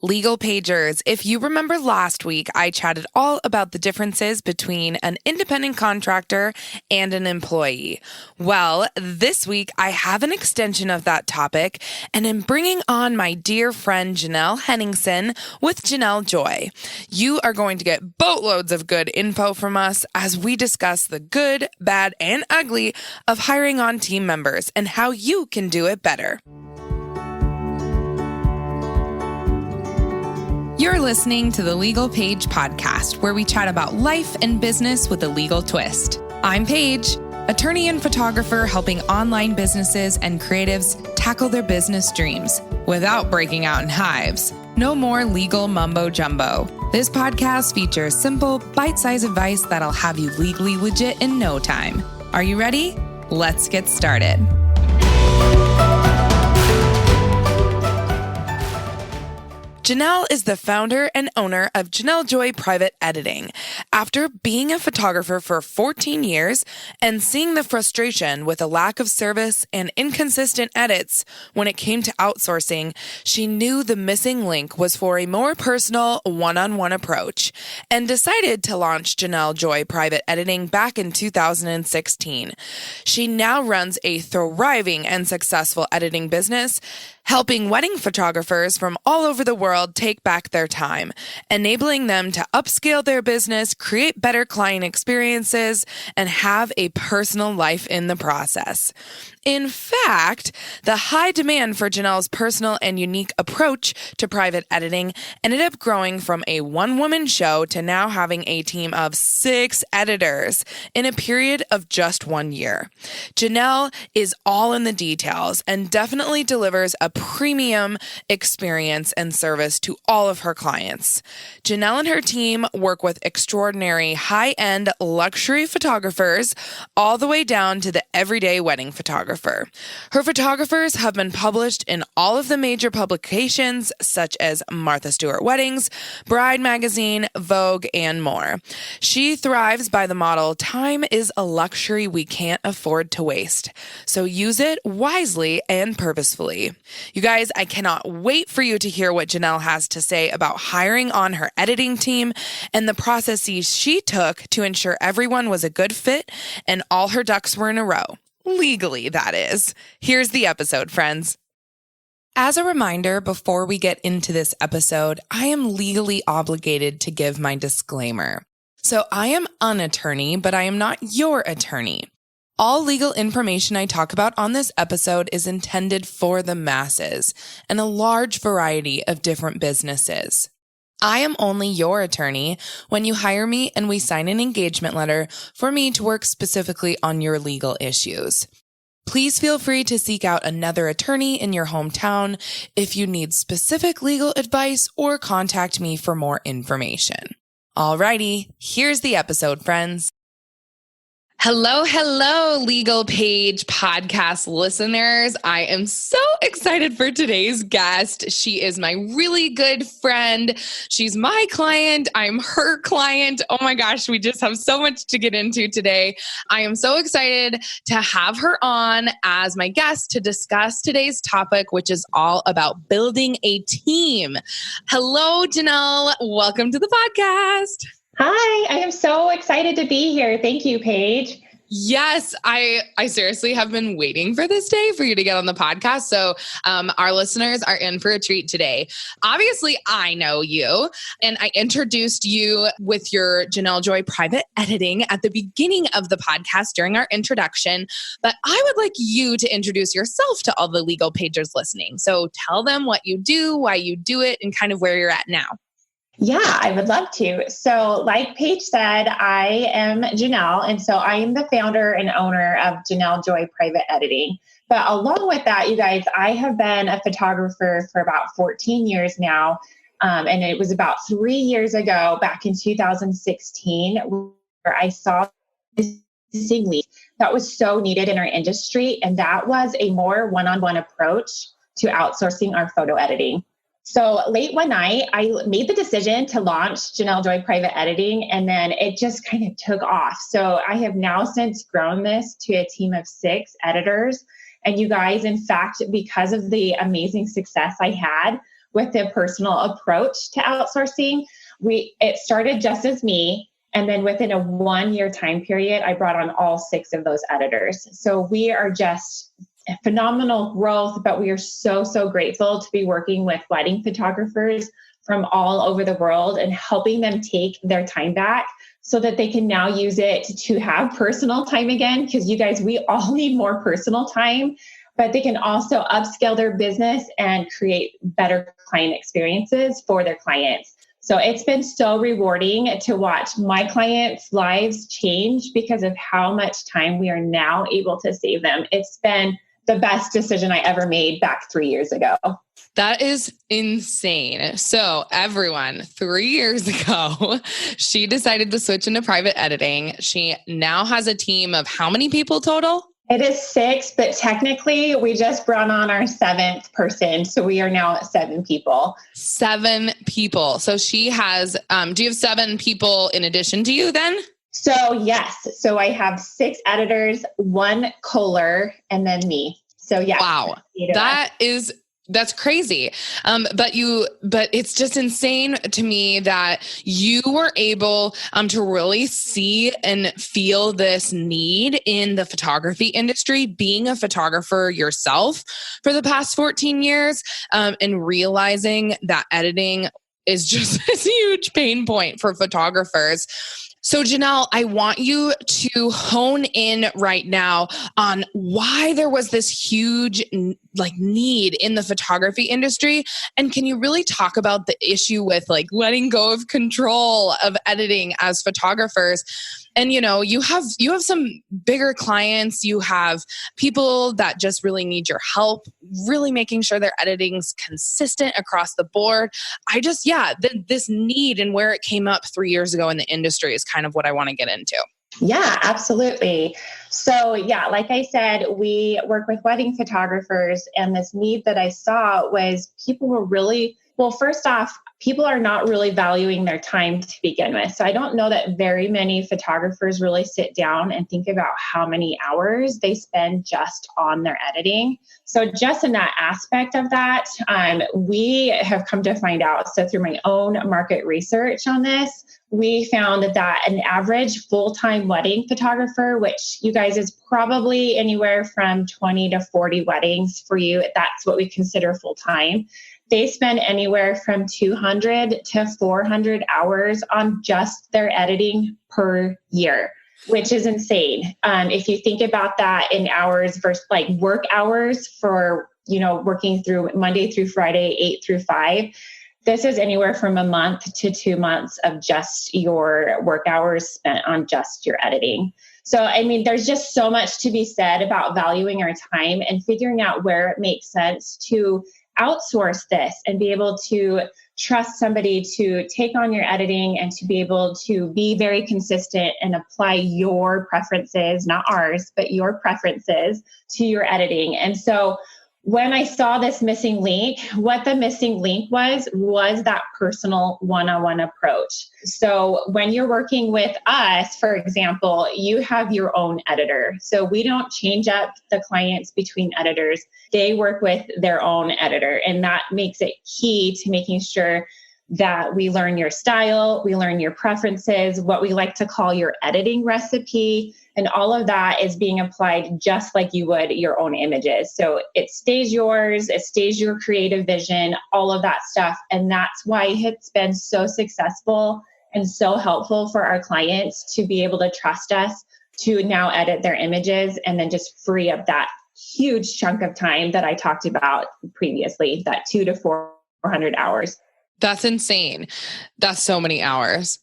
Legal Pagers, if you remember last week, I chatted all about the differences between an independent contractor and an employee. Well, this week I have an extension of that topic and am bringing on my dear friend Janelle Henningsen with Janelle Joy. You are going to get boatloads of good info from us as we discuss the good, bad, and ugly of hiring on team members and how you can do it better. You're listening to the Legal Paige podcast, where we chat about life and business with a legal twist. I'm Paige, attorney and photographer helping online businesses and creatives tackle their business dreams without breaking out in hives. No more legal mumbo jumbo. This podcast features simple, bite-sized advice that'll have you legally legit in no time. Are you ready? Let's get started. Janelle is the founder and owner of Janelle Joy Private Editing. After being a photographer for 14 years and seeing the frustration with a lack of service and inconsistent edits when it came to outsourcing, she knew the missing link was for a more personal, one-on-one approach and decided to launch Janelle Joy Private Editing back in 2016. She now runs a thriving and successful editing business, helping wedding photographers from all over the world take back their time, enabling them to upscale their business, create better client experiences, and have a personal life in the process. In fact, the high demand for Janelle's personal and unique approach to private editing ended up growing from a one-woman show to now having a team of 6 editors in a period of just 1 year. Janelle is all in the details and definitely delivers a premium experience and service to all of her clients. Janelle and her team work with extraordinary high-end luxury photographers all the way down to the everyday wedding photographer. Her photographers have been published in all of the major publications such as Martha Stewart Weddings, Bride Magazine, Vogue, and more. She thrives by the motto, "Time is a luxury we can't afford to waste, so use it wisely and purposefully." You guys, I cannot wait for you to hear what Janelle has to say about hiring on her editing team and the processes she took to ensure everyone was a good fit and all her ducks were in a row. Legally, that is. Here's the episode, friends. As a reminder, before we get into this episode, I am legally obligated to give my disclaimer. So I am an attorney, but I am not your attorney. All legal information I talk about on this episode is intended for the masses and a large variety of different businesses. I am only your attorney when you hire me and we sign an engagement letter for me to work specifically on your legal issues. Please feel free to seek out another attorney in your hometown if you need specific legal advice or contact me for more information. Alrighty, here's the episode, friends. Hello, Legal Paige podcast listeners. I am so excited for today's guest. She is my really good friend. She's my client. I'm her client. Oh my gosh, we just have so much to get into today. I am so excited to have her on as my guest to discuss today's topic, which is all about building a team. Hello, Janelle. Welcome to the podcast. Hi, I am so excited to be here. Thank you, Paige. Yes, I seriously have been waiting for this day for you to get on the podcast. So our listeners are in for a treat today. Obviously, I know you, and I introduced you with your Janelle Joy Private Editing at the beginning of the podcast during our introduction. But I would like you to introduce yourself to all the legal pagers listening. So tell them what you do, why you do it, and kind of where you're at now. Yeah, I would love to. So like Paige said, I am Janelle. And so I am the founder and owner of Janelle Joy Private Editing. But along with that, you guys, I have been a photographer for about 14 years now. And it was about 3 years ago, back in 2016, where I saw this missing link that was so needed in our industry. And that was a more one-on-one approach to outsourcing our photo editing. So late one night, I made the decision to launch Janelle Joy Private Editing, and then it just kind of took off. So I have now since grown this to a team of 6 editors. And you guys, in fact, because of the amazing success I had, with the personal approach to outsourcing. It started just as me. And then within a 1-year time period, I brought on all 6 of those editors. So we are just phenomenal growth, but we are so, so grateful to be working with wedding photographers from all over the world and helping them take their time back so that they can now use it to have personal time again. Because you guys, we all need more personal time, but they can also upscale their business and create better client experiences for their clients. So it's been so rewarding to watch my clients' lives change because of how much time we are now able to save them. It's been the best decision I ever made back 3 years ago. That is insane. So everyone, 3 years ago, she decided to switch into private editing. She now has a team of how many people total? It is 6, but technically we just brought on our 7th person. So we are now at 7 people. 7 people. So she has, do you have 7 people in addition to you then? So yes. So I have 6 editors, 1 Kohler, and then me. So yeah. Wow. That's crazy. But it's just insane to me that you were able to really see and feel this need in the photography industry, being a photographer yourself for the past 14 years, and realizing that editing is just this huge pain point for photographers. So Janelle, I want you to hone in right now on why there was this huge need in the photography industry. And can you really talk about the issue with letting go of control of editing as photographers? And, you have some bigger clients, you have people that just really need your help, really making sure their editing's consistent across the board. This need and where it came up 3 years ago in the industry is kind of what I want to get into. Yeah, absolutely. So yeah, like I said, we work with wedding photographers, and this need that I saw was people were really, well, first off, people are not really valuing their time to begin with. So I don't know that very many photographers really sit down and think about how many hours they spend just on their editing. So just in that aspect of that, we have come to find out, so through my own market research on this, we found that an average full-time wedding photographer, which you guys is probably anywhere from 20 to 40 weddings for you, that's what we consider full-time. They spend anywhere from 200 to 400 hours on just their editing per year, which is insane. If you think about that in hours versus work hours for, working through Monday through Friday, 8 through 5, this is anywhere from a month to 2 months of just your work hours spent on just your editing. So, there's just so much to be said about valuing our time and figuring out where it makes sense to outsource this and be able to trust somebody to take on your editing and to be able to be very consistent and apply your preferences, not ours, but your preferences to your editing. And so when I saw this missing link, what the missing link was that personal one-on-one approach. So when you're working with us, for example, you have your own editor. So we don't change up the clients between editors. They work with their own editor. And that makes it key to making sure that we learn your style, we learn your preferences, what we like to call your editing recipe. And all of that is being applied just like you would your own images. So it stays yours, it stays your creative vision, all of that stuff. And that's why it's been so successful and so helpful for our clients to be able to trust us to now edit their images and then just free up that huge chunk of time that I talked about previously, that 200 to 400 hours. That's insane. That's so many hours.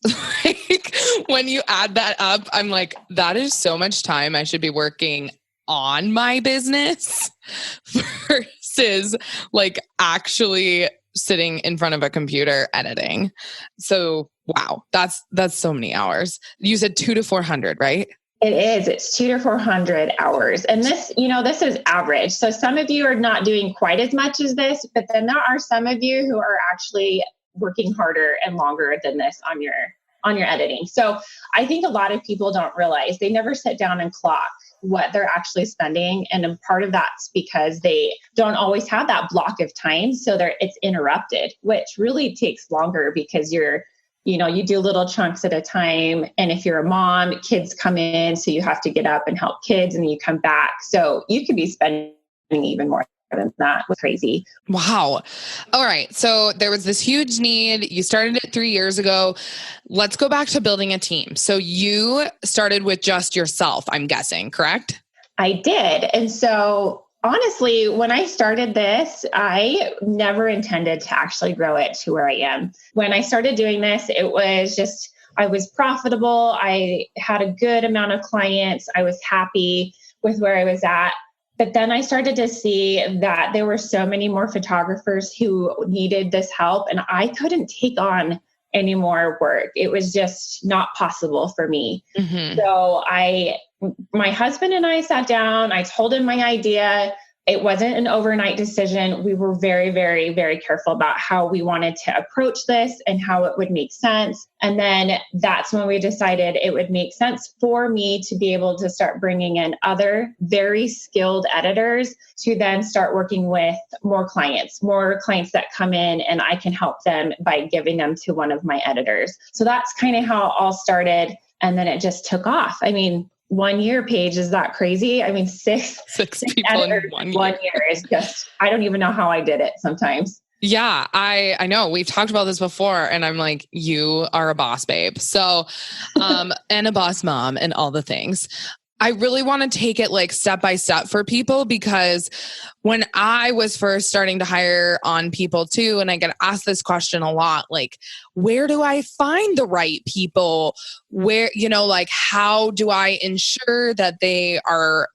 When you add that up, I'm like, that is so much time I should be working on my business versus actually sitting in front of a computer editing. So, wow, that's so many hours. You said 200 to 400, right? It is. It's 200 to 400 hours. And this, this is average. So some of you are not doing quite as much as this, but then there are some of you who are actually working harder and longer than this on your editing. So I think a lot of people don't realize they never sit down and clock what they're actually spending. And a part of that's because they don't always have that block of time. So it's interrupted, which really takes longer because you do little chunks at a time. And if you're a mom, kids come in, so you have to get up and help kids and then you come back. So you could be spending even more than that. Was crazy. Wow. All right. So there was this huge need. You started it 3 years ago. Let's go back to building a team. So you started with just yourself, I'm guessing, correct? I did. And so honestly, when I started this, I never intended to actually grow it to where I am. When I started doing this, it was just, I was profitable. I had a good amount of clients. I was happy with where I was at. But then I started to see that there were so many more photographers who needed this help, and I couldn't take on any more work. It was just not possible for me. Mm-hmm. So my husband and I sat down. I told him my idea. It wasn't an overnight decision. We were very, very, very careful about how we wanted to approach this and how it would make sense. And then that's when we decided it would make sense for me to be able to start bringing in other very skilled editors to then start working with more clients that come in, and I can help them by giving them to one of my editors. So that's kind of how it all started. And then it just took off. I mean, 1 year, Paige, is that crazy? I mean, six people in 1 year is just, I don't even know how I did it sometimes. Yeah, I know. We've talked about this before, and I'm like, you are a boss babe. So, and a boss mom and all the things. I really want to take it like step by step for people, because when I was first starting to hire on people too, and I get asked this question a lot, like, where do I find the right people? Where, like, how do I ensure that they are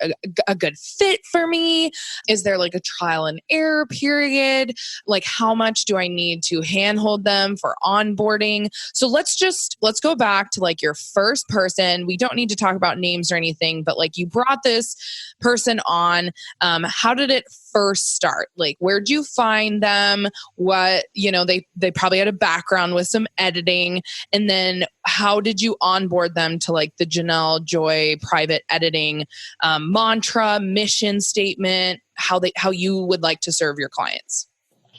a good fit for me? Is there like a trial and error period? Like, how much do I need to handhold them for onboarding? So let's go back to like your first person. We don't need to talk about names or anything, but like, you brought this person on. How did it first start? Like, where'd you find them? What, they probably had a background with some editing. And then how did you onboard them to like the Janelle Joy private editing mantra, mission statement, how you would like to serve your clients?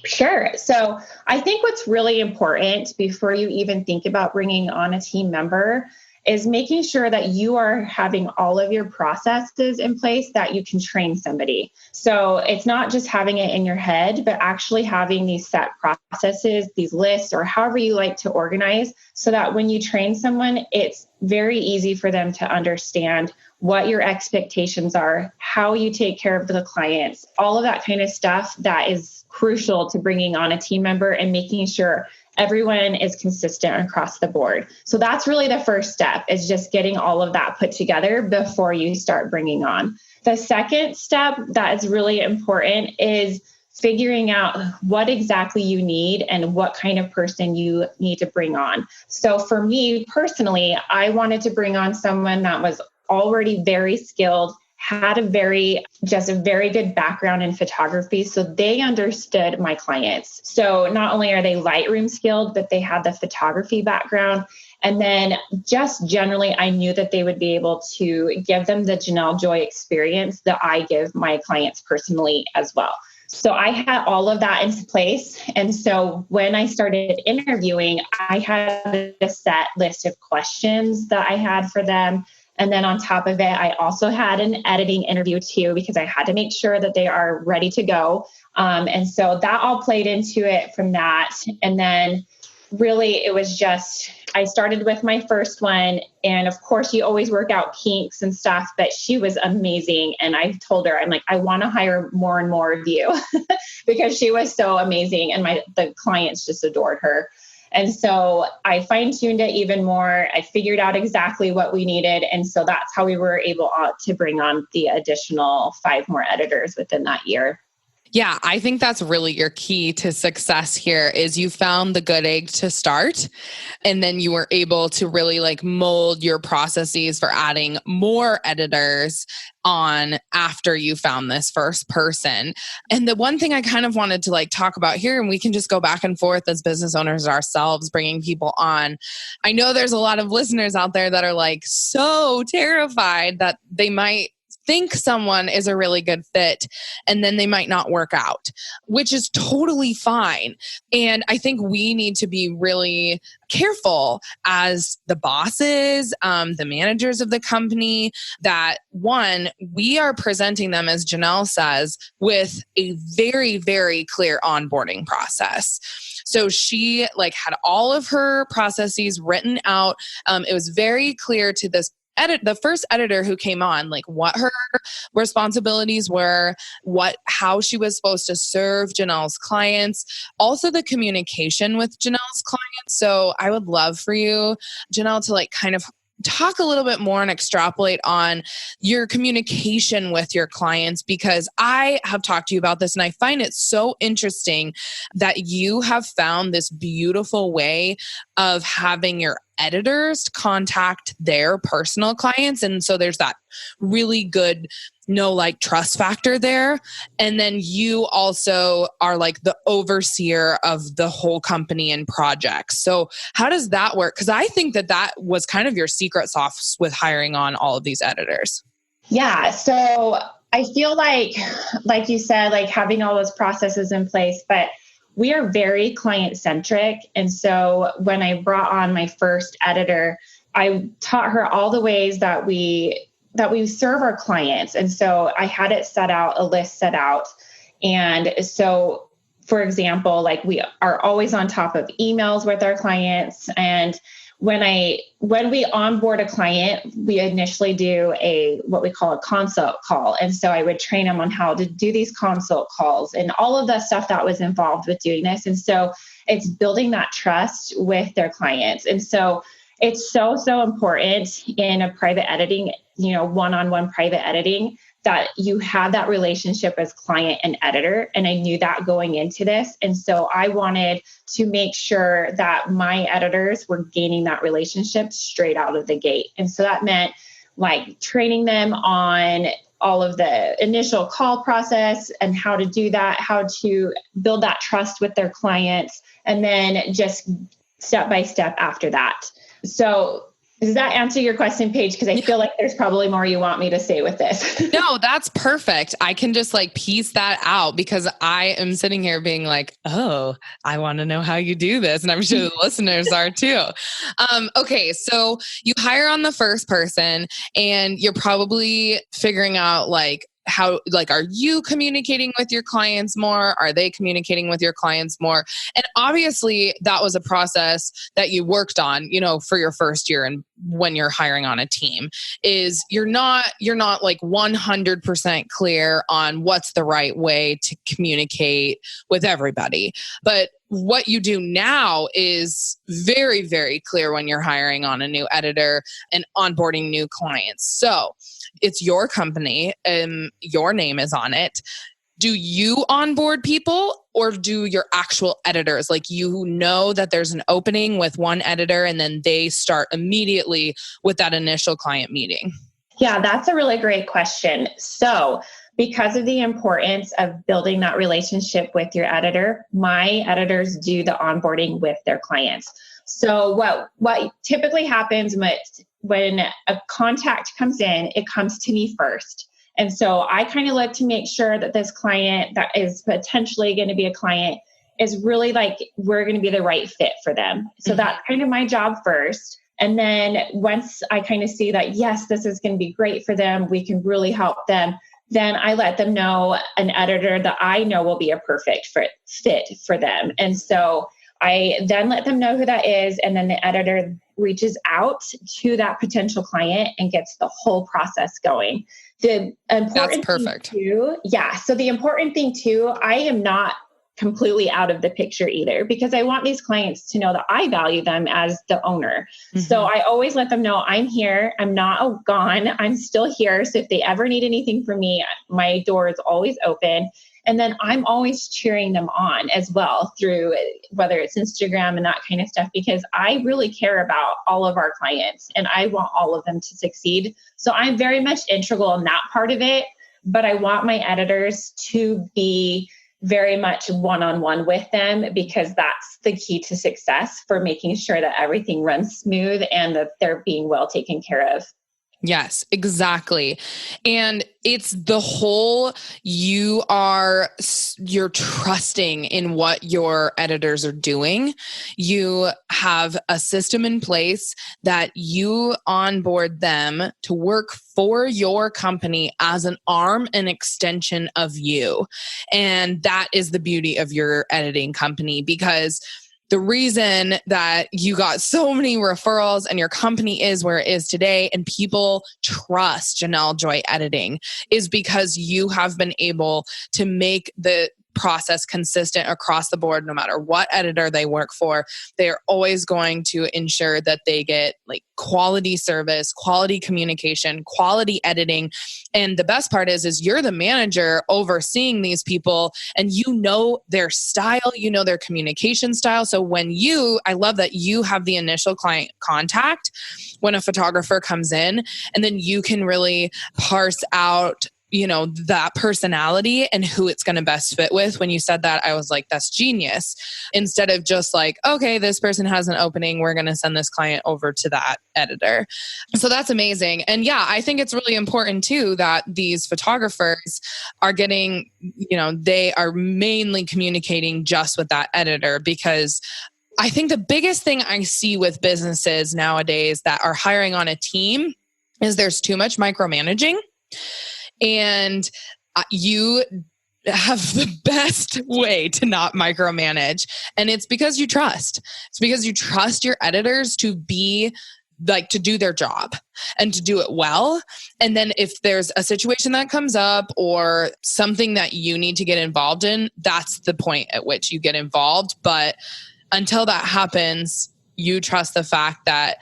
Sure. So I think what's really important before you even think about bringing on a team member is making sure that you are having all of your processes in place that you can train somebody. So it's not just having it in your head, but actually having these set processes, these lists, or however you like to organize, so that when you train someone, it's very easy for them to understand what your expectations are, how you take care of the clients, all of that kind of stuff that is crucial to bringing on a team member and making sure everyone is consistent across the board. So that's really the first step, is just getting all of that put together before you start bringing on. The second step that is really important is figuring out what exactly you need and what kind of person you need to bring on. So for me personally, I wanted to bring on someone that was already very skilled, had a very good background in photography, so they understood my clients. So not only are they Lightroom skilled, but they had the photography background. And then just generally, I knew that they would be able to give them the Janelle Joy experience that I give my clients personally as well. So I had all of that into place. And so when I started interviewing, I had a set list of questions that I had for them. And then on top of it, I also had an editing interview too, because I had to make sure that they are ready to go. And so that all played into it from that. And then really it was just, I started with my first one. And of course, you always work out kinks and stuff, but she was amazing. And I told her, I'm like, I want to hire more and more of you because she was so amazing. And the clients just adored her. And so I fine-tuned it even more. I figured out exactly what we needed. And so that's how we were able to bring on the additional 5 more editors within that year. Yeah, I think that's really your key to success here, is you found the good egg to start, and then you were able to really like mold your processes for adding more editors on after you found this first person. And the one thing I kind of wanted to like talk about here, and we can just go back and forth as business owners ourselves, bringing people on. I know there's a lot of listeners out there that are like so terrified that they might think someone is a really good fit and then they might not work out, which is totally fine. And I think we need to be really careful as the bosses, the managers of the company, that one, we are presenting them, as Janelle says, with a very, very clear onboarding process. So she had all of her processes written out. It was very clear to the first editor who came on, what her responsibilities were, how she was supposed to serve Janelle's clients, also the communication with Janelle's clients. So I would love for you, Janelle, to kind of talk a little bit more and extrapolate on your communication with your clients, because I have talked to you about this and I find it so interesting that you have found this beautiful way of having your editors contact their personal clients. And so there's that really good trust factor there. And then you also are the overseer of the whole company and projects. So how does that work? Because I think that was kind of your secret sauce with hiring on all of these editors. Yeah. So I feel like you said, having all those processes in place, but we are very client centric. And so when I brought on my first editor, I taught her all the ways that we serve our clients. And so I had a list set out. And so, for example, we are always on top of emails with our clients. And when we onboard a client, we initially do what we call a consult call. And so I would train them on how to do these consult calls and all of the stuff that was involved with doing this. And so it's building that trust with their clients. And so it's so, so important in a private editing, one-on-one private editing, that you have that relationship as client and editor. And I knew that going into this. And so I wanted to make sure that my editors were gaining that relationship straight out of the gate. And so that meant training them on all of the initial call process and how to do that, how to build that trust with their clients, and then just step by step after that. So does that answer your question, Paige? Because I feel like there's probably more you want me to say with this. No, that's perfect. I can just piece that out, because I am sitting here being oh, I want to know how you do this. And I'm sure the listeners are too. Okay. So you hire on the first person and you're probably figuring out how, are you communicating with your clients more? Are they communicating with your clients more? And obviously that was a process that you worked on, for your first year. And when you're hiring on a team, is you're not 100% clear on what's the right way to communicate with everybody. But what you do now is very, very clear when you're hiring on a new editor and onboarding new clients. So it's your company and your name is on it. Do you onboard people, or do your actual editors, you know that there's an opening with one editor and then they start immediately with that initial client meeting? Yeah, that's a really great question. So because of the importance of building that relationship with your editor, my editors do the onboarding with their clients. So what typically happens when a contact comes in, it comes to me first. And so I kind of look to make sure that this client that is potentially going to be a client is really we're going to be the right fit for them. So that's kind of my job first. And then once I kind of see that, yes, this is going to be great for them, we can really help them, then I let them know an editor that I know will be a perfect fit for them. And so I then let them know who that is. And then the editor reaches out to that potential client and gets the whole process going. The important That's perfect. Thing too, yeah. So the important thing too, I am not completely out of the picture either, because I want these clients to know that I value them as the owner. Mm-hmm. So I always let them know I'm here. I'm not gone. I'm still here. So if they ever need anything from me, my door is always open. And then I'm always cheering them on as well through whether it's Instagram and that kind of stuff, because I really care about all of our clients and I want all of them to succeed. So I'm very much integral in that part of it, but I want my editors to be very much one-on-one with them, because that's the key to success for making sure that everything runs smooth and that they're being well taken care of. Yes, exactly. And it's the whole, you're trusting in what your editors are doing. You have a system in place that you onboard them to work for your company as an arm and extension of you. And that is the beauty of your editing company, because the reason that you got so many referrals and your company is where it is today and people trust Janelle Joy Editing is because you have been able to make the process consistent across the board. No matter what editor they work for, they're always going to ensure that they get like quality service, quality communication, quality editing. And the best part is you're the manager overseeing these people and you know their style, you know their communication style. So I love that you have the initial client contact when a photographer comes in, and then you can really parse out that personality and who it's going to best fit with. When you said that, I was like, that's genius. Instead of just like, okay, this person has an opening, we're going to send this client over to that editor. So that's amazing. And yeah, I think it's really important too that these photographers are getting, they are mainly communicating just with that editor, because I think the biggest thing I see with businesses nowadays that are hiring on a team is there's too much micromanaging. And you have the best way to not micromanage. And it's because you trust. It's because you trust your editors to do their job and to do it well. And then if there's a situation that comes up or something that you need to get involved in, that's the point at which you get involved. But until that happens, you trust the fact that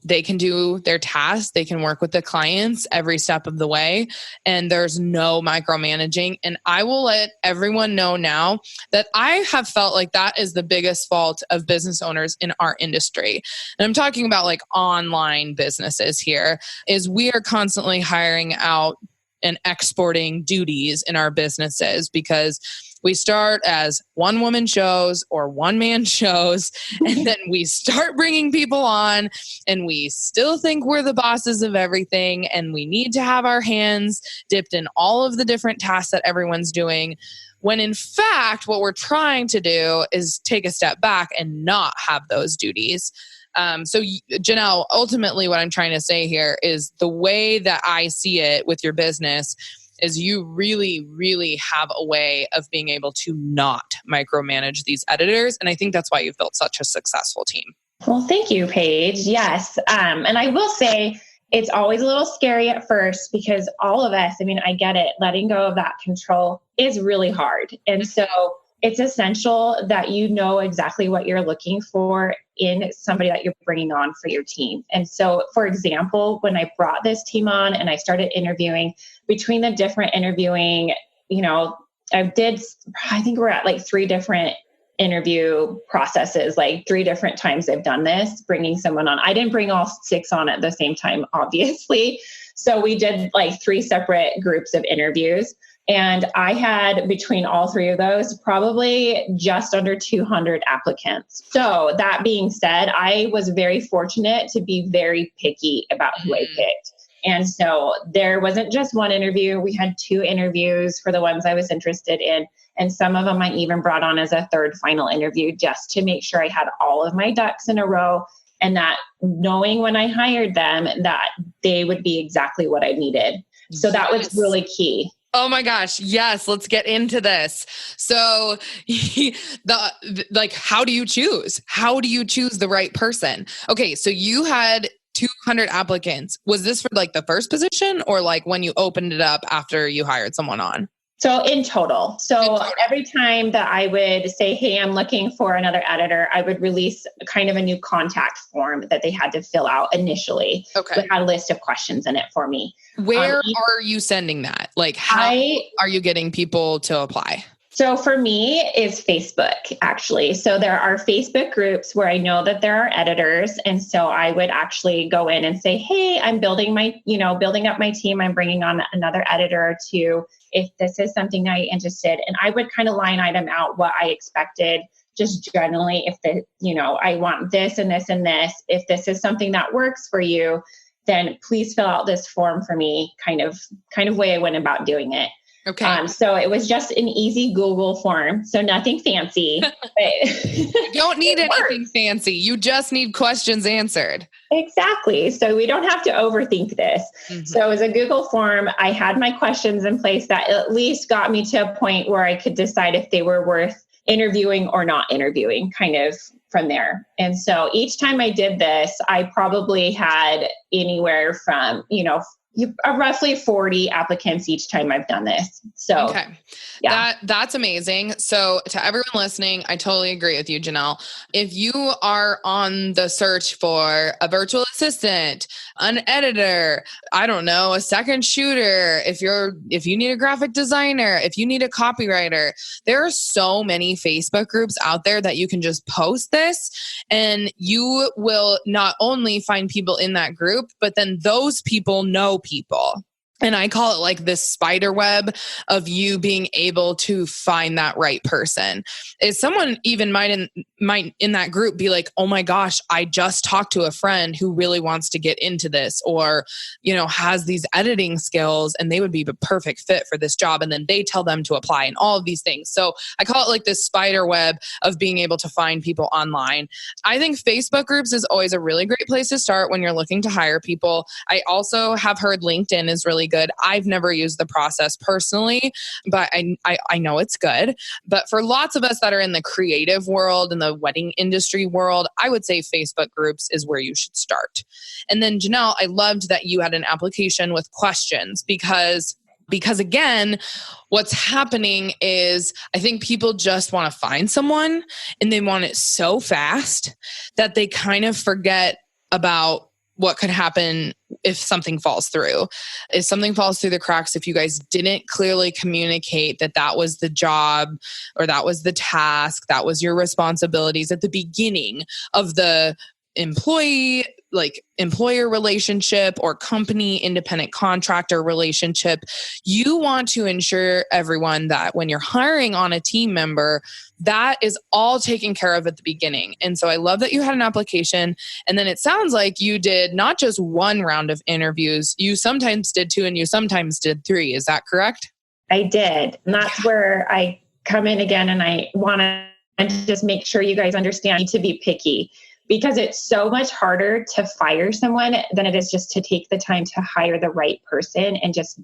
they can do their tasks, they can work with the clients every step of the way, and there's no micromanaging. And I will let everyone know now that I have felt like that is the biggest fault of business owners in our industry. And I'm talking about like online businesses here, is we are constantly hiring out and exporting duties in our businesses because we start as one woman shows or one man shows, and then we start bringing people on and we still think we're the bosses of everything and we need to have our hands dipped in all of the different tasks that everyone's doing. When in fact, what we're trying to do is take a step back and not have those duties. So Janelle, ultimately what I'm trying to say here is the way that I see it with your business is you really, really have a way of being able to not micromanage these editors. And I think that's why you've built such a successful team. Well, thank you, Paige. Yes. And I will say it's always a little scary at first because all of us, I get it, letting go of that control is really hard. And so it's essential that you know exactly what you're looking for in somebody that you're bringing on for your team. And so, for example, when I brought this team on and I started interviewing, between the different interviewing, I think we're at like 3 different interview processes, like 3 different times I've done this, bringing someone on. I didn't bring all 6 on at the same time, obviously. So we did like 3 separate groups of interviews. And I had, between all 3 of those, probably just under 200 applicants. So that being said, I was very fortunate to be very picky about who I picked. And so there wasn't just one interview. We had 2 interviews for the ones I was interested in. And some of them I even brought on as a 3rd final interview just to make sure I had all of my ducks in a row, and that knowing when I hired them that they would be exactly what I needed. So that was really key. Oh my gosh. Yes. Let's get into this. So how do you choose? How do you choose the right person? Okay. So you had 200 applicants. Was this for like the first position or like when you opened it up after you hired someone on? So in total. Every time that I would say, hey, I'm looking for another editor, I would release kind of a new contact form that they had to fill out initially. Okay. It had a list of questions in it for me. Where are you sending that? Like how are you getting people to apply? So for me, it's Facebook, actually. So there are Facebook groups where I know that there are editors. And so I would actually go in and say, hey, I'm building up my team. I'm bringing on another editor or 2. If this is something that you're interested in, I would kind of line item out what I expected, just generally, if I want this and this and this, if this is something that works for you, then please fill out this form for me, kind of way I went about doing it. Okay. So it was just an easy Google form. So nothing fancy. You don't need anything fancy. You just need questions answered. Exactly. So we don't have to overthink this. Mm-hmm. So it was a Google form. I had my questions in place that at least got me to a point where I could decide if they were worth interviewing or not interviewing, kind of from there. And so each time I did this, I probably had anywhere from, roughly 40 applicants each time I've done this. So, okay. Yeah. That's amazing. So to everyone listening, I totally agree with you, Janelle. If you are on the search for a virtual assistant, an editor, I don't know, a second shooter, if you need a graphic designer, if you need a copywriter, there are so many Facebook groups out there that you can just post this and you will not only find people in that group, but then those people know people. And I call it like this spider web of you being able to find that right person. Is someone even might in that group be like, oh my gosh, I just talked to a friend who really wants to get into this, or, has these editing skills and they would be the perfect fit for this job. And then they tell them to apply and all of these things. So I call it like this spider web of being able to find people online. I think Facebook groups is always a really great place to start when you're looking to hire people. I also have heard LinkedIn is really good. I've never used the process personally, but I know it's good. But for lots of us that are in the creative world and the wedding industry world, I would say Facebook groups is where you should start. And then Janelle, I loved that you had an application with questions because again, what's happening is I think people just want to find someone and they want it so fast that they kind of forget about what could happen if something falls through. If something falls through the cracks, if you guys didn't clearly communicate that was the job or that was the task, that was your responsibilities at the beginning of the employer relationship or company independent contractor relationship, you want to ensure everyone that when you're hiring on a team member, that is all taken care of at the beginning. And so I love that you had an application. And then it sounds like you did not just one round of interviews, you sometimes did 2 and you sometimes did 3. Is that correct? I did. And that's where I come in again. And I want to just make sure you guys understand to be picky, because it's so much harder to fire someone than it is just to take the time to hire the right person and just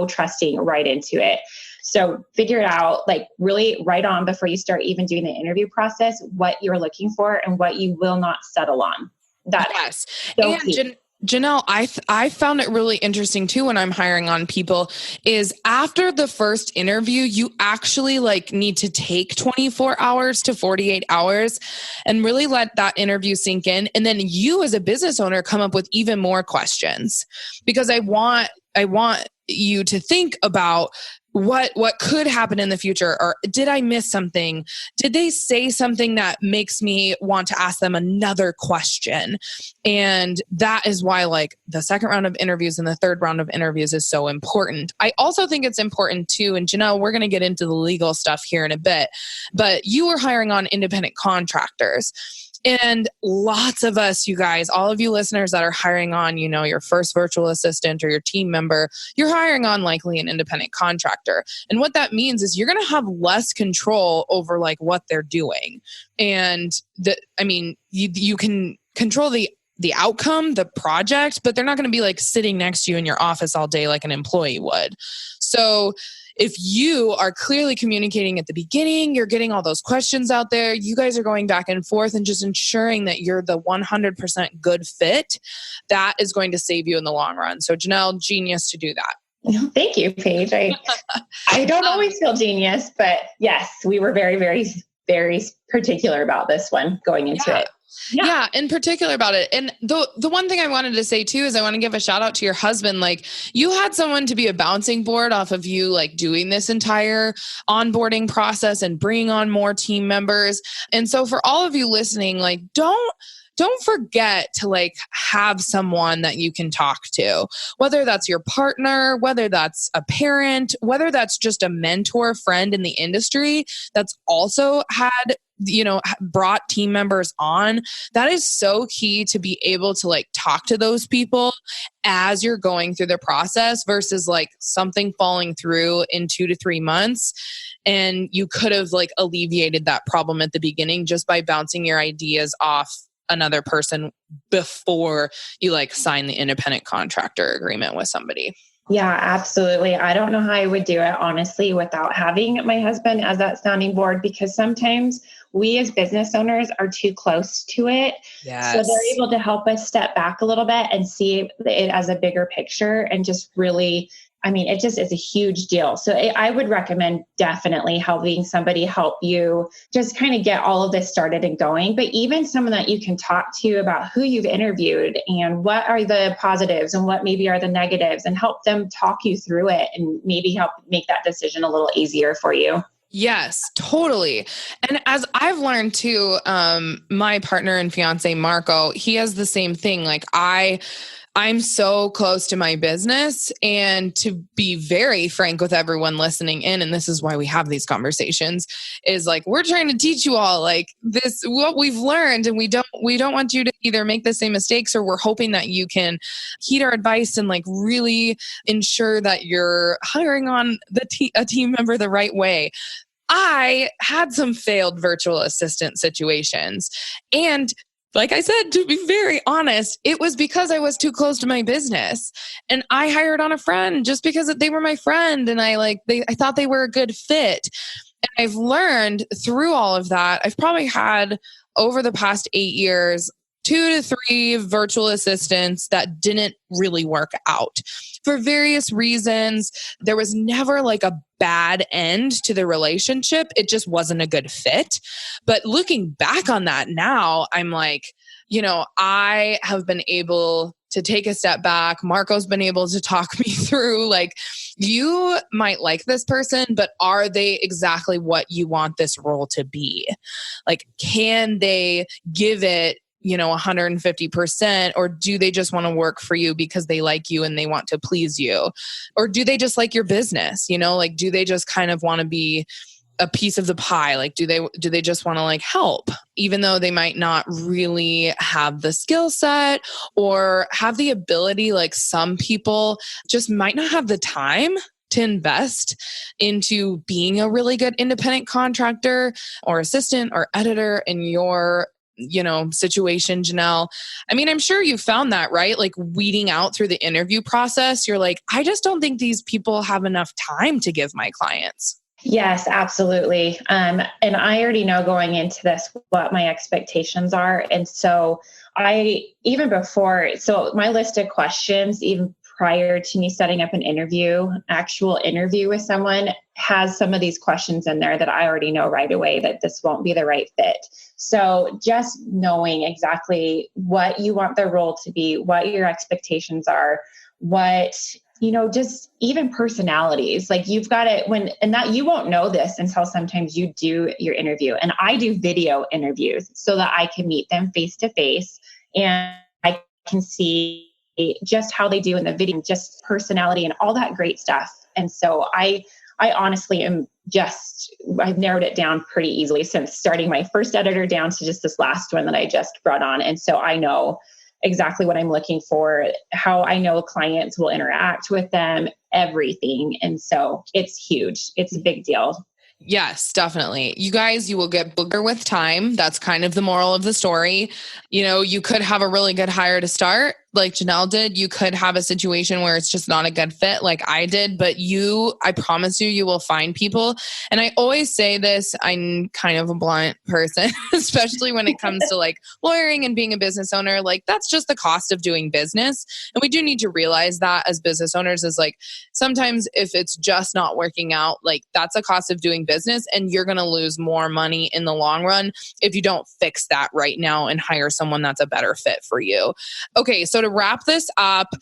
trusting right into it. So figure it out, like really right on before you start even doing the interview process, what you're looking for and what you will not settle on. Yes. So and Janelle, I found it really interesting too when I'm hiring on people is after the first interview, you actually need to take 24 hours to 48 hours and really let that interview sink in. And then you as a business owner come up with even more questions, because I want you to think about what could happen in the future, or did I miss something? Did they say something that makes me want to ask them another question? And that is why the second round of interviews and the third round of interviews is so important. I also think it's important too, and Janelle, we're going to get into the legal stuff here in a bit, but you were hiring on independent contractors. And lots of us, you guys, all of you listeners that are hiring on, your first virtual assistant or your team member, you're hiring on likely an independent contractor. And what that means is you're going to have less control over what they're doing. And you can control the outcome, the project, but they're not going to be sitting next to you in your office all day like an employee would. So if you are clearly communicating at the beginning, you're getting all those questions out there, you guys are going back and forth and just ensuring that you're the 100% good fit, that is going to save you in the long run. So Janelle, genius to do that. Thank you, Paige. I don't always feel genius, but yes, we were very, very, very particular about this one going into it. Yeah, in particular about it. And the one thing I wanted to say too is I want to give a shout out to your husband. You had someone to be a bouncing board off of you, doing this entire onboarding process and bringing on more team members. And so for all of you listening, don't forget to have someone that you can talk to, whether that's your partner, whether that's a parent, whether that's just a mentor friend in the industry that's also had brought team members on. That is so key to be able to like talk to those people as you're going through the process versus like something falling through in 2 to 3 months. And you could have like alleviated that problem at the beginning just by bouncing your ideas off another person before you like sign the independent contractor agreement with somebody. Yeah, absolutely. I don't know how I would do it, honestly, without having my husband as that sounding board, because sometimes we as business owners are too close to it. Yes. So they're able to help us step back a little bit and see it as a bigger picture and just really, it just is a huge deal. So I would recommend definitely having somebody help you just kind of get all of this started and going. But even someone that you can talk to about who you've interviewed and what are the positives and what maybe are the negatives, and help them talk you through it and maybe help make that decision a little easier for you. Yes, totally. And as I've learned too, my partner and fiance, Marco, he has the same thing. Like I'm so close to my business, and to be very frank with everyone listening in, and this is why we have these conversations, is like, we're trying to teach you all like this, what we've learned, and we don't want you to either make the same mistakes, or we're hoping that you can heed our advice and like really ensure that you're hiring on a team member the right way. I had some failed virtual assistant situations, and like I said, to be very honest, it was because I was too close to my business, and I hired on a friend just because they were my friend, and I thought they were a good fit. And I've learned through all of that, I've probably had over the past 8 years, 2 to 3 virtual assistants that didn't really work out for various reasons. There was never like a bad end to the relationship. It just wasn't a good fit. But looking back on that now, I'm like, I have been able to take a step back. Marco's been able to talk me through, like, you might like this person, but are they exactly what you want this role to be? Like, can they give it 150%, or do they just want to work for you because they like you and they want to please you? Or do they just like your business? Like, do they just kind of want to be a piece of the pie? Like, do they just want to like help, even though they might not really have the skill set or have the ability? Like, some people just might not have the time to invest into being a really good independent contractor or assistant or editor in your situation, Janelle. I'm sure you found that, right? Like, weeding out through the interview process, you're like, I just don't think these people have enough time to give my clients. Yes, absolutely. And I already know going into this what my expectations are. And so my list of questions, even prior to me setting up an actual interview with someone, has some of these questions in there that I already know right away that this won't be the right fit. So just knowing exactly what you want the role to be, what your expectations are, just even personalities, like you've got it that you won't know this until sometimes you do your interview. And I do video interviews so that I can meet them face to face and I can see just how they do in the video, just personality and all that great stuff. And so I honestly I've narrowed it down pretty easily since starting my first editor down to just this last one that I just brought on. And so I know exactly what I'm looking for, how I know clients will interact with them, everything. And so it's huge. It's a big deal. Yes, definitely. You guys, you will get booger with time. That's kind of the moral of the story. You could have a really good hire to start, like Janelle did. You could have a situation where it's just not a good fit like I did, but I promise you will find people. And I always say this, I'm kind of a blunt person, especially when it comes to like lawyering and being a business owner. Like, that's just the cost of doing business. And we do need to realize that as business owners, is like, sometimes if it's just not working out, like, that's a cost of doing business, and you're going to lose more money in the long run if you don't fix that right now and hire someone that's a better fit for you. Okay, so to wrap this up,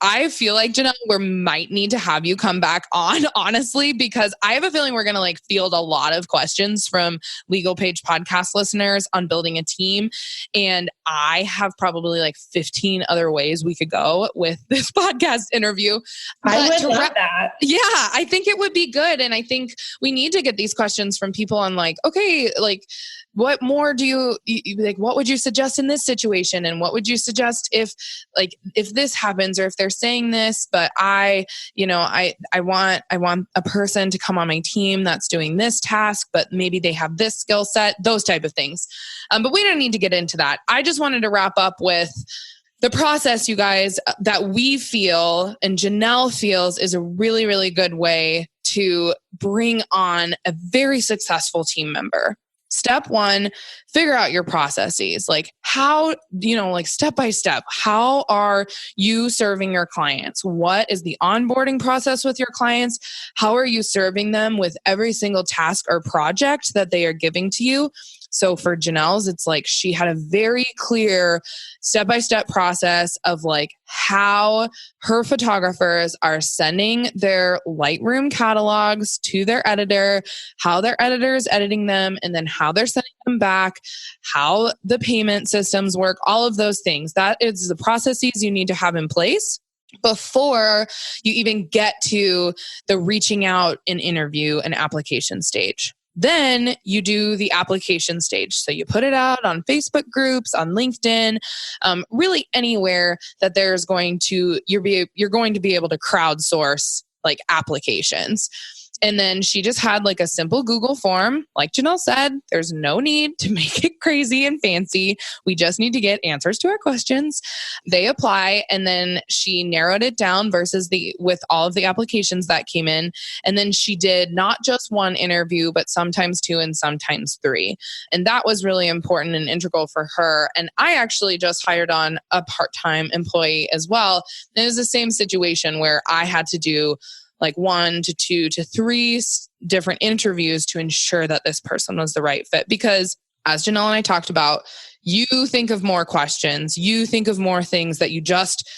I feel like, Janelle, we might need to have you come back on, honestly, because I have a feeling we're going to like field a lot of questions from Legal Paige podcast listeners on building a team. And I have probably like 15 other ways we could go with this podcast interview. I would love that. Yeah, I think it would be good. And I think we need to get these questions from people on like, okay, like, what more do you like, what would you suggest in this situation? And what would you suggest if this happens, or if they're saying this, but I want a person to come on my team that's doing this task, but maybe they have this skill set, those type of things. But we don't need to get into that. I just wanted to wrap up with the process, you guys, that we feel and Janelle feels is a really, really good way to bring on a very successful team member. Step one, figure out your processes. Like how, step by step, how are you serving your clients? What is the onboarding process with your clients? How are you serving them with every single task or project that they are giving to you? So for Janelle's, it's like she had a very clear step-by-step process of like how her photographers are sending their Lightroom catalogs to their editor, how their editor is editing them, and then how they're sending them back, how the payment systems work, all of those things. That is the processes you need to have in place before you even get to the reaching out and interview and application stage. Then you do the application stage. So you put it out on Facebook groups, on LinkedIn, really anywhere that there's you're going to be able to crowdsource like applications. And then she just had like a simple Google form. Like Janelle said, there's no need to make it crazy and fancy. We just need to get answers to our questions. They apply, and then she narrowed it down with all of the applications that came in. And then she did not just one interview, but sometimes two and sometimes three. And that was really important and integral for her. And I actually just hired on a part-time employee as well. And it was the same situation where I had to do like 1 to 2 to 3 different interviews to ensure that this person was the right fit. Because as Janelle and I talked about, you think of more questions, you think of more things that you just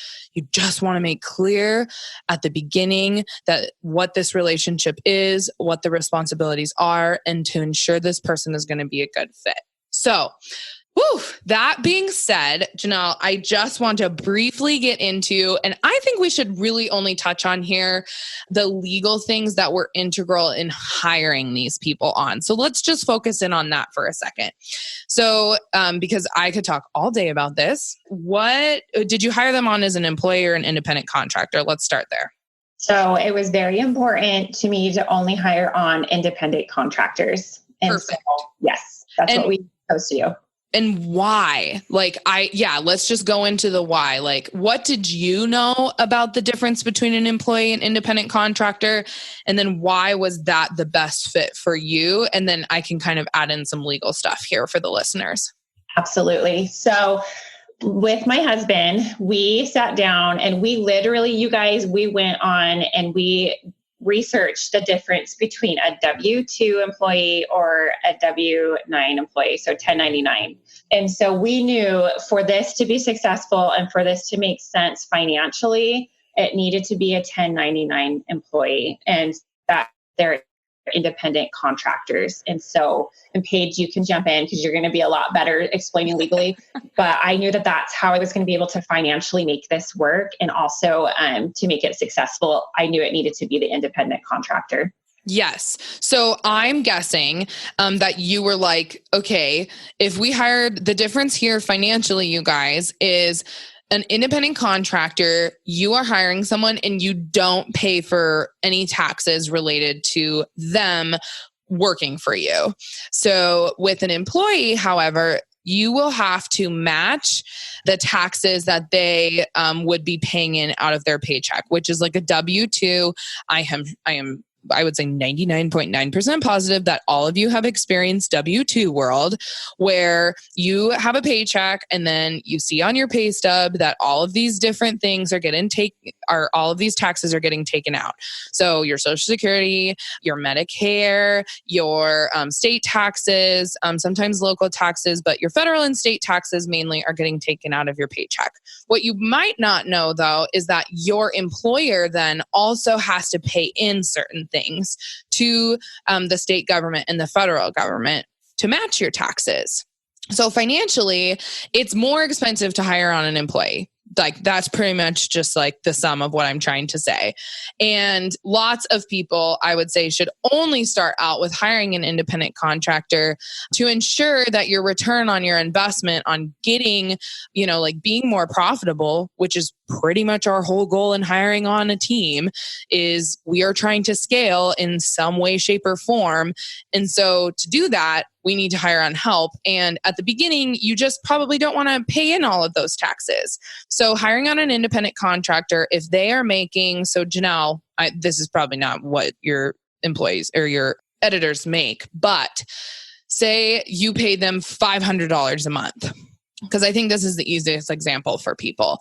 want to make clear at the beginning, that what this relationship is, what the responsibilities are, and to ensure this person is going to be a good fit. So, that being said, Janelle, I just want to briefly get into, and I think we should really only touch on here, the legal things that were integral in hiring these people on. So let's just focus in on that for a second. So, because I could talk all day about this, what did you hire them on as an employee or an independent contractor? Let's start there. So it was very important to me to only hire on independent contractors. And Perfect. So, yes, that's what we chose to do. And why? Let's just go into the why. Like, what did you know about the difference between an employee and independent contractor? And then why was that the best fit for you? And then I can kind of add in some legal stuff here for the listeners. Absolutely. So with my husband, we sat down and we literally, you guys, we went on and we researched the difference between a W-2 employee or a W-9 employee, so 1099. And so we knew for this to be successful and for this to make sense financially, it needed to be a 1099 employee, and that they're independent contractors. And Paige, you can jump in because you're going to be a lot better explaining legally. But I knew that that's how I was going to be able to financially make this work. And also to make it successful, I knew it needed to be the independent contractor. Yes. So I'm guessing that you were like, okay, if we hired, the difference here financially, you guys, is an independent contractor, you are hiring someone and you don't pay for any taxes related to them working for you. So with an employee, however, you will have to match the taxes that they would be paying in out of their paycheck, which is like a W-2. I would say 99.9% positive that all of you have experienced W-2 world, where you have a paycheck and then you see on your pay stub that all of these different things all of these taxes are getting taken out. So your Social Security, your Medicare, your state taxes, sometimes local taxes, but your federal and state taxes mainly are getting taken out of your paycheck. What you might not know, though, is that your employer then also has to pay in certain things to the state government and the federal government to match your taxes. So financially, it's more expensive to hire on an employee. Like that's pretty much just like the sum of what I'm trying to say. And lots of people, I would say, should only start out with hiring an independent contractor to ensure that your return on your investment on getting, like being more profitable, which is pretty much our whole goal in hiring on a team, is we are trying to scale in some way, shape, or form. And so to do that, we need to hire on help. And at the beginning, you just probably don't want to pay in all of those taxes. So hiring on an independent contractor, if they are making, so Janelle, this is probably not what your employees or your editors make, but say you pay them $500 a month, because I think this is the easiest example for people.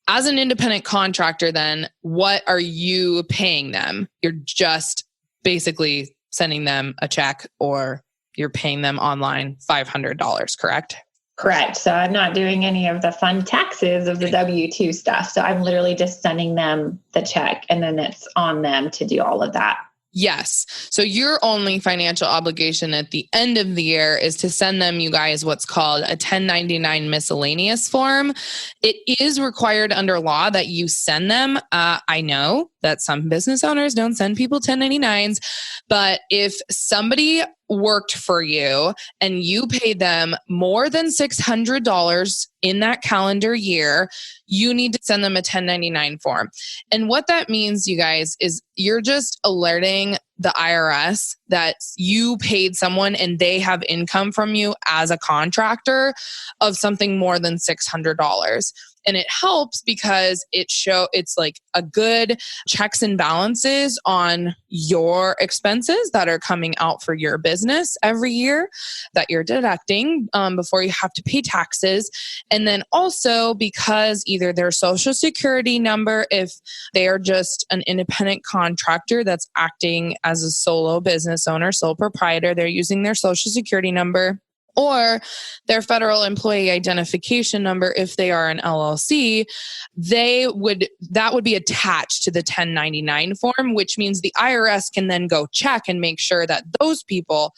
As an independent contractor, then what are you paying them? You're just basically sending them a check, or you're paying them online $500, correct? Correct. So I'm not doing any of the fun taxes of the W-2 stuff. So I'm literally just sending them the check, and then it's on them to do all of that. Yes. So your only financial obligation at the end of the year is to send them, you guys, what's called a 1099 miscellaneous form. It is required under law that you send them. I know that some business owners don't send people 1099s, but if somebody worked for you and you paid them more than $600 in that calendar year, you need to send them a 1099 form. And what that means, you guys, is you're just alerting the IRS that you paid someone and they have income from you as a contractor of something more than $600. And it helps because it's like a good checks and balances on your expenses that are coming out for your business every year that you're deducting before you have to pay taxes. And then also because either their social security number, if they are just an independent contractor that's acting as a solo business owner, sole proprietor, they're using their social security number, or their federal employee identification number if they are an LLC, that would be attached to the 1099 form, which means the IRS can then go check and make sure that those people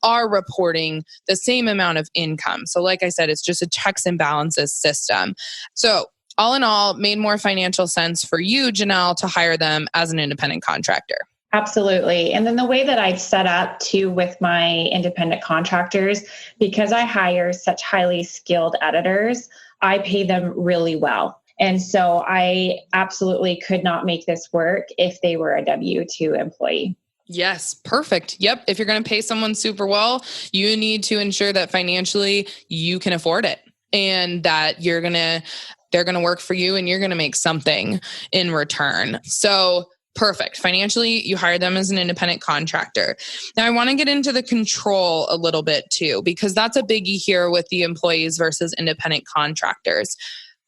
are reporting the same amount of income. So like I said, it's just a checks and balances system. So all in all, made more financial sense for you, Janelle, to hire them as an independent contractor. Absolutely. And then the way that I've set up too with my independent contractors, because I hire such highly skilled editors, I pay them really well. And so I absolutely could not make this work if they were a W-2 employee. Yes, perfect. Yep. If you're going to pay someone super well, you need to ensure that financially you can afford it and that they're going to work for you and you're going to make something in return. So perfect. Financially, you hire them as an independent contractor. Now, I want to get into the control a little bit too, because that's a biggie here with the employees versus independent contractors.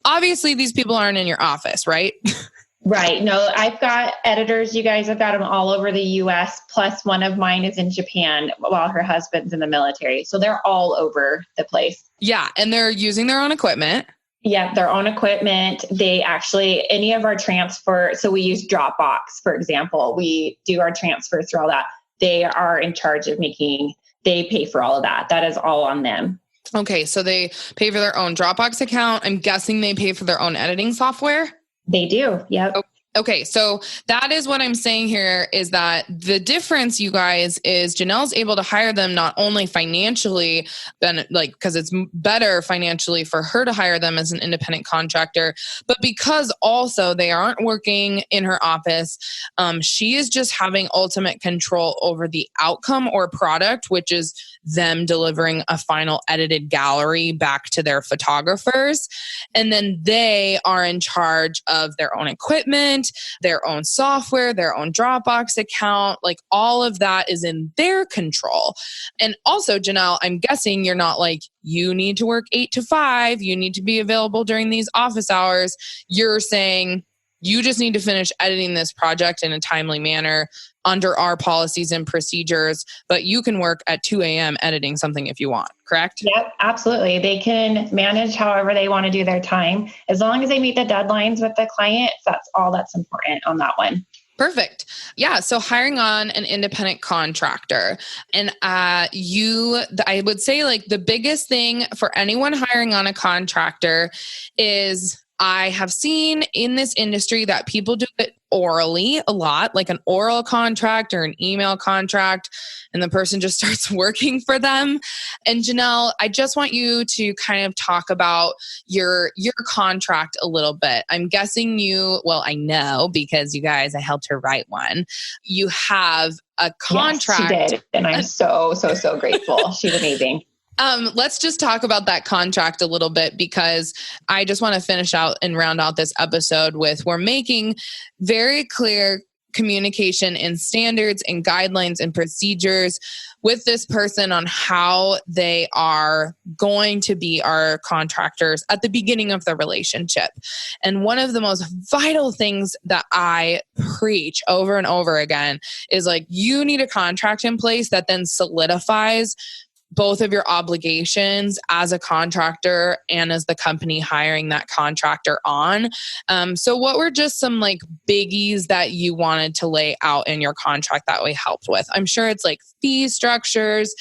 Obviously, these people aren't in your office, right? Right. No, I've got editors. You guys have got them all over the US. Plus one of mine is in Japan while her husband's in the military. So they're all over the place. Yeah. And they're using their own equipment. Yeah, their own equipment. They actually, any of our transfer, so we use Dropbox, for example. We do our transfers through all that. They are in charge of they pay for all of that. That is all on them. Okay, so they pay for their own Dropbox account. I'm guessing they pay for their own editing software? They do, yep. Okay, so that is what I'm saying here is that the difference, you guys, is Janelle's able to hire them not only financially, because it's better financially for her to hire them as an independent contractor, but because also they aren't working in her office, she is just having ultimate control over the outcome or product, which is them delivering a final edited gallery back to their photographers. And then they are in charge of their own equipment, their own software, their own Dropbox account, like all of that is in their control. And also, Janelle, I'm guessing you're not like, you need to work 8 to 5, you need to be available during these office hours. You're saying you just need to finish editing this project in a timely manner under our policies and procedures, but you can work at 2 a.m. editing something if you want, correct? Yep, absolutely. They can manage however they want to do their time. As long as they meet the deadlines with the client, that's all that's important on that one. Perfect. Yeah. So hiring on an independent contractor. And I would say like the biggest thing for anyone hiring on a contractor is I have seen in this industry that people do it orally a lot, like an oral contract or an email contract, and the person just starts working for them. And Janelle, I just want you to kind of talk about your contract a little bit. I'm guessing I know because you guys, I helped her write one. You have a contract. Yes, she did. And I'm so grateful. She's amazing. Let's just talk about that contract a little bit, because I just want to finish out and round out this episode with, we're making very clear communication and standards and guidelines and procedures with this person on how they are going to be our contractors at the beginning of the relationship. And one of the most vital things that I preach over and over again is like, you need a contract in place that then solidifies both of your obligations as a contractor and as the company hiring that contractor on. So what were just some like biggies that you wanted to lay out in your contract that we helped with? I'm sure it's like fee structures.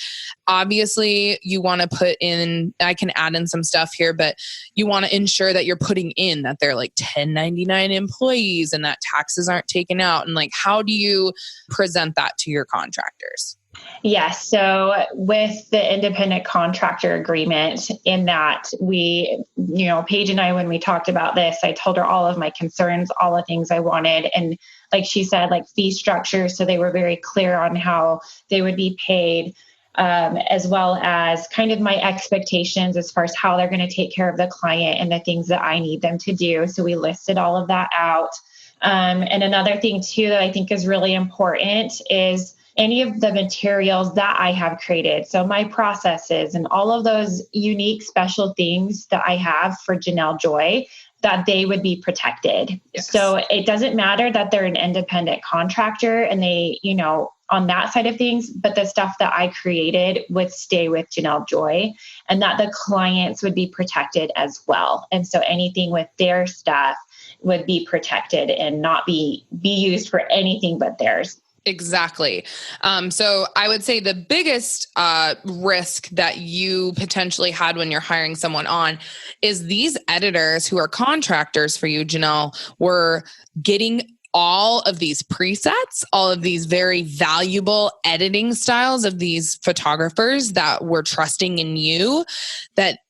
Obviously, you want to put in, I can add in some stuff here, but you want to ensure that you're putting in that they're like 1099 employees and that taxes aren't taken out. And like, how do you present that to your contractors? Yes. So with the independent contractor agreement, in that we, Paige and I, when we talked about this, I told her all of my concerns, all the things I wanted. And like she said, like fee structure. So they were very clear on how they would be paid, as well as kind of my expectations as far as how they're going to take care of the client and the things that I need them to do. So we listed all of that out. And another thing too, that I think is really important is any of the materials that I have created. So my processes and all of those unique special things that I have for Janelle Joy, that they would be protected. Yes. So it doesn't matter that they're an independent contractor and they, on that side of things, but the stuff that I created would stay with Janelle Joy, and that the clients would be protected as well. And so anything with their stuff would be protected and not be used for anything but theirs. Exactly. So I would say the biggest risk that you potentially had when you're hiring someone on is these editors who are contractors for you, Janelle, were getting all of these presets, all of these very valuable editing styles of these photographers that were trusting in you, that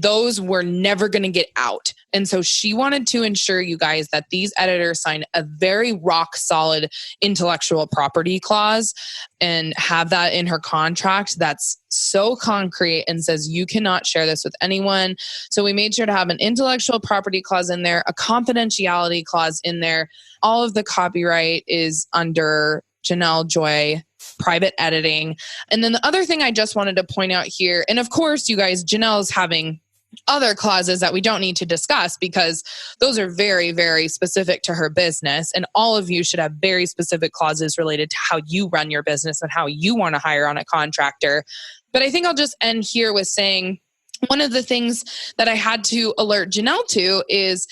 those were never going to get out. And so she wanted to ensure, you guys, that these editors signed a very rock solid intellectual property clause and have that in her contract that's so concrete and says you cannot share this with anyone. So we made sure to have an intellectual property clause in there, a confidentiality clause in there. All of the copyright is under Janelle Joy Private Editing. And then the other thing I just wanted to point out here, and of course, you guys, Janelle's having other clauses that we don't need to discuss because those are very, very specific to her business. And all of you should have very specific clauses related to how you run your business and how you want to hire on a contractor. But I think I'll just end here with saying one of the things that I had to alert Janelle to is,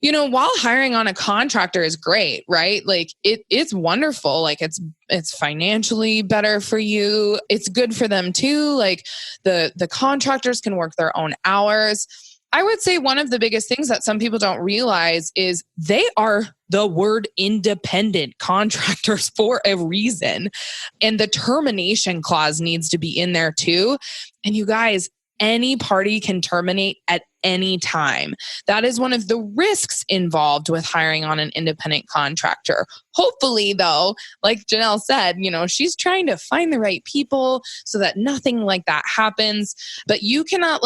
while hiring on a contractor is great, right? Like it's wonderful. Like it's financially better for you. It's good for them too. Like the contractors can work their own hours. I would say one of the biggest things that some people don't realize is they are the word independent contractors for a reason. And the termination clause needs to be in there too. And you guys, any party can terminate at any time. That is one of the risks involved with hiring on an independent contractor. Hopefully, though, like Janelle said, she's trying to find the right people so that nothing like that happens. But you cannot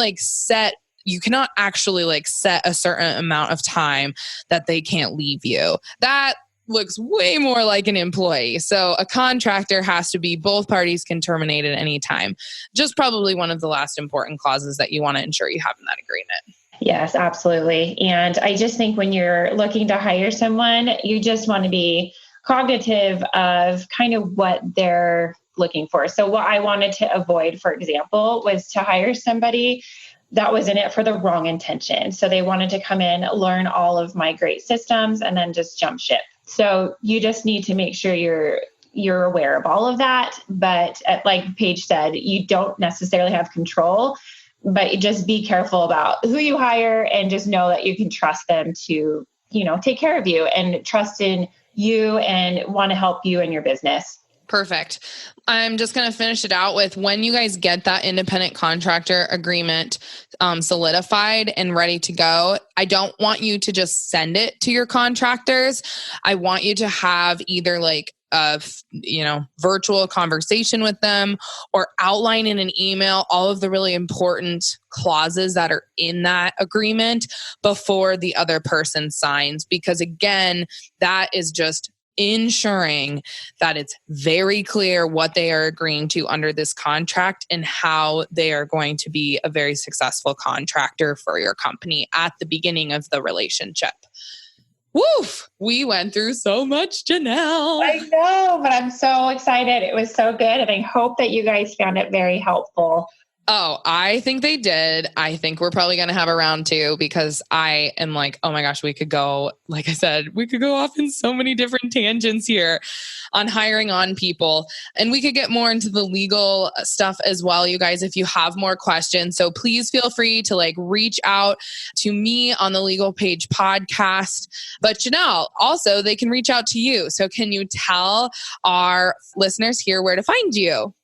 actually set a certain amount of time that they can't leave you. That looks way more like an employee. So a contractor has to be, both parties can terminate at any time. Just probably one of the last important clauses that you want to ensure you have in that agreement. Yes, absolutely. And I just think when you're looking to hire someone, you just want to be cognitive of kind of what they're looking for. So what I wanted to avoid, for example, was to hire somebody that was in it for the wrong intention. So they wanted to come in, learn all of my great systems, and then just jump ship. So you just need to make sure you're aware of all of that. But like Paige said, you don't necessarily have control, but just be careful about who you hire and just know that you can trust them to, take care of you and trust in you and want to help you in your business. Perfect. I'm just going to finish it out with when you guys get that independent contractor agreement solidified and ready to go, I don't want you to just send it to your contractors. I want you to have either like a virtual conversation with them or outline in an email all of the really important clauses that are in that agreement before the other person signs. Because again, that is just ensuring that it's very clear what they are agreeing to under this contract and how they are going to be a very successful contractor for your company at the beginning of the relationship. Woof! We went through so much, Janelle. I know, but I'm so excited. It was so good. And I hope that you guys found it very helpful. Oh, I think they did. I think we're probably going to have a round 2 because I am like, oh my gosh, we could go, like I said, we could go off in so many different tangents here on hiring on people. And we could get more into the legal stuff as well, you guys, if you have more questions. So please feel free to reach out to me on the Legal Paige podcast. But Janelle, also they can reach out to you. So can you tell our listeners here where to find you?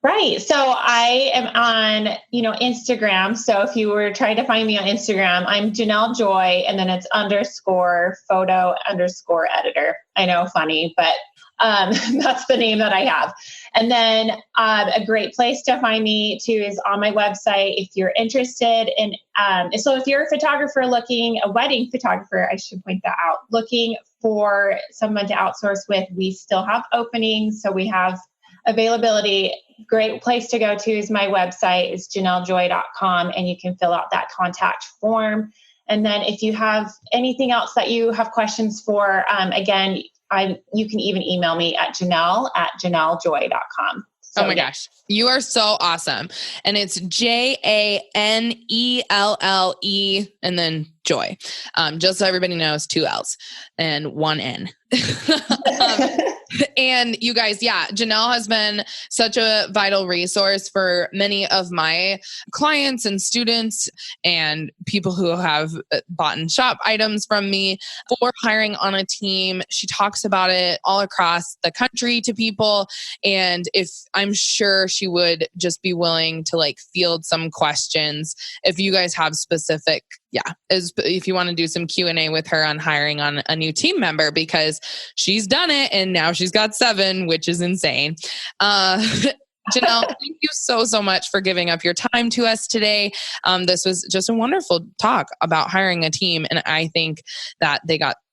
Right. So I am on, Instagram. So if you were trying to find me on Instagram, I'm Janelle Joy, and then it's _photo_editor. I know, funny, but that's the name that I have. And then a great place to find me too is on my website if you're interested in. So if you're a photographer a wedding photographer, I should point that out, looking for someone to outsource with, we still have openings. So we have availability. Great place to go to is my website is janellejoy.com, and you can fill out that contact form. And then if you have anything else that you have questions for, again, you can even email me at janellejoy.com. So, oh my gosh. You are so awesome. And it's JANELLE and then Joy. Just so everybody knows, 2 L's and 1 N. And you guys, Janelle has been such a vital resource for many of my clients and students and people who have bought and shop items from me for hiring on a team. She talks about it all across the country to people. And I'm sure she would just be willing to field some questions if you guys have specific if you want to do some Q&A with her on hiring on a new team member, because she's done it and now she's got 7, which is insane. Janelle, thank you so much for giving up your time to us today. This was just a wonderful talk about hiring a team. And I think that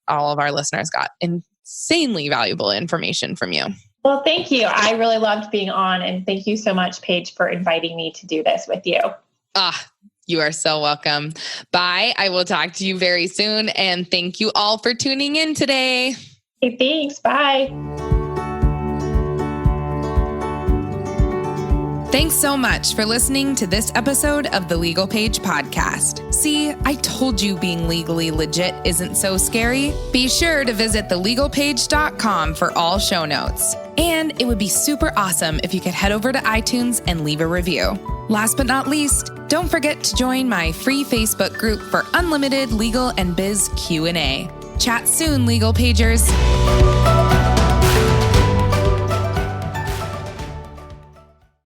all of our listeners got insanely valuable information from you. Well, thank you. I really loved being on. And thank you so much, Paige, for inviting me to do this with you. You are so welcome. Bye. I will talk to you very soon. And thank you all for tuning in today. Hey, thanks. Bye. Thanks so much for listening to this episode of the Legal Paige podcast. See, I told you being legally legit isn't so scary. Be sure to visit thelegalpage.com for all show notes. And it would be super awesome if you could head over to iTunes and leave a review. Last but not least, don't forget to join my free Facebook group for unlimited legal and biz Q&A. Chat soon, Legal Pagers.